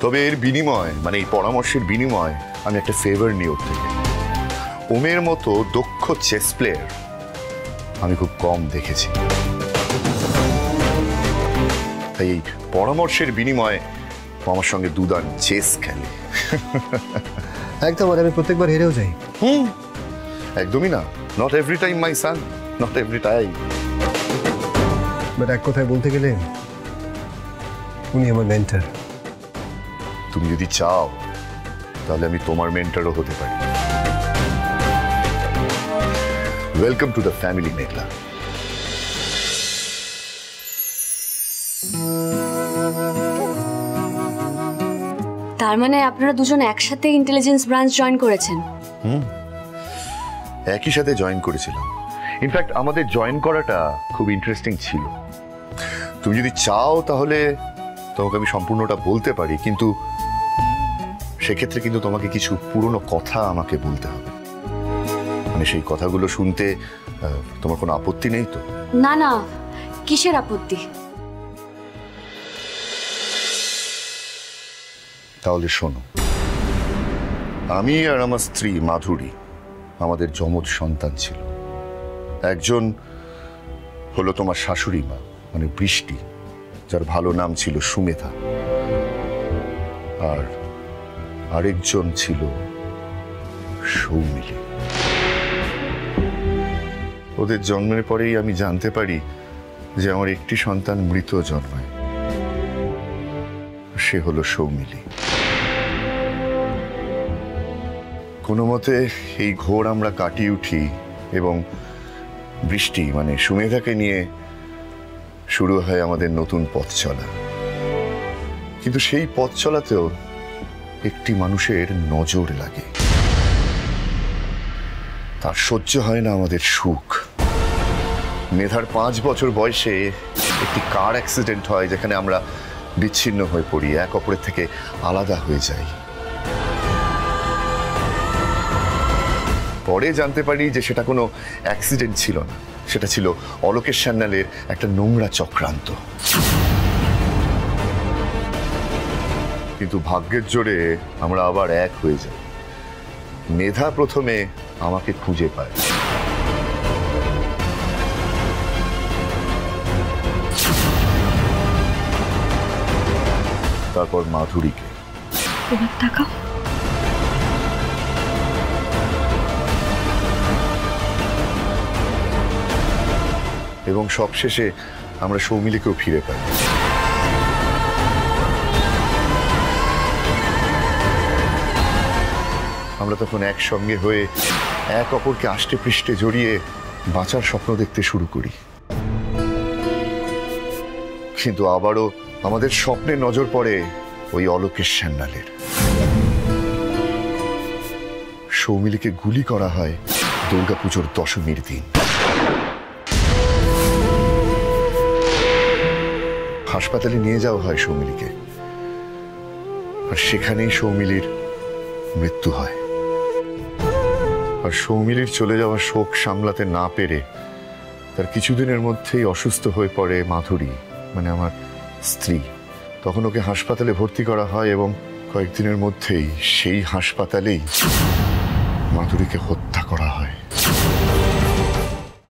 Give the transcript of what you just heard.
তবে এর বিনিময় মানে এই পরামর্শের বিনিময় আমি একটা ফেভার নিই ওর থেকে। ওমের মতো দক্ষ চেস প্লেয়ার আমি খুব কম দেখেছি, তাই এই পরামর্শের বিনিময়ে আমার সঙ্গে দুদান চেস খেলে। একদম, আর আমি প্রত্যেকবার হেরেও যাই। একদমই না, not every time my son, not every time. But এক কথায় বলতে গেলে উনি আমার মেন্টর। তুমি যদি চাও তাহলে আমি তোমার মেন্টরও হতে পারি। ওয়েলকাম টু দ্য ফ্যামিলি মেঘলা। তার মানে আপনারা দুজন একসাথে ইন্টেলিজেন্স ব্রাঞ্চ জয়েন করেছেন? একই সাথে জয়েন করেছিলাম। ইনফ্যাক্ট আমাদের জয়েন করাটা খুব ইন্টারেস্টিং ছিল। তুমি যদি চাও তাহলে তোমাকে আমি সম্পূর্ণটা বলতে পারি, কিন্তু সেক্ষেত্রে কিন্তু তোমাকে কিছু পুরনো কথা আমাকে বলতে হবে। মানে সেই কথাগুলো শুনতে তোমার কোনো আপত্তি নেই তো? না না, কিসের আপত্তি? তাহলে শোনো, আমি আর আমার স্ত্রী মাধুরী আমাদের যমজ সন্তান ছিল। একজন হলো তোমার শাশুড়ি মা মানে বৃষ্টি, যার ভালো নাম ছিল সুমেধা, আর আরেকজন ছিল সৌমিলি। ওদের জন্মের পরেই আমি জানতে পারি যে আমার একটি সন্তান মৃত জন্মায়, সে হলো সৌমিলি। কোনো মতে এই ঘোর আমরা কাটিয়ে উঠি এবং বৃষ্টি মানে সুমেধাকে নিয়ে শুরু হয় আমাদের নতুন পথ চলা। কিন্তু সেই পথ চলাতেও একটি মানুষের নজর লাগে, তার সহ্য হয় না আমাদের সুখ। মেধার 5 বছর বয়সে একটি কার অ্যাক্সিডেন্ট হয়, যেখানে আমরা বিচ্ছিন্ন হয়ে পড়ি, এক অপরের থেকে আলাদা হয়ে যাই। পরে জানতে পারি যে সেটা কোনো অ্যাক্সিডেন্ট ছিল না, সেটা ছিল অলোকেশ সান্যালের একটা নোংরা চক্রান্ত। কিন্তু ভাগ্যের জোরে আমরা আবার এক হয়ে যাই। মেধা প্রথমে আমাকে খুঁজে পায়, তারপর মাধুরীকে। এবার তাকাও। এবং সবশেষে আমরা সৌমিলিকেও ফিরে পাই। আমরা তখন একসঙ্গে হয়ে এক অপরকে আষ্টে পৃষ্ঠে জড়িয়ে বাঁচার স্বপ্ন দেখতে শুরু করি। কিন্তু আবারও আমাদের স্বপ্নে নজর পড়ে ওই অলোকেশ সান্যালের। সৌমিলিকে গুলি করা হয় দুর্গাপুজোর দশমীর দিন। হাসপাতালে নিয়ে যাওয়া হয় সৌমিলিকে, আর সেখানেই সৌমিলির মৃত্যু হয়। আর সৌমিলির চলে যাওয়ার শোক সামলাতে না পেরে তার কিছুদিনের মধ্যেই অসুস্থ হয়ে পড়ে মাধুরী মানে আমার স্ত্রী। তখন ওকে হাসপাতালে ভর্তি করা হয় এবং কয়েকদিনের মধ্যেই সেই হাসপাতালেই মাধুরীকে হত্যা করা হয়।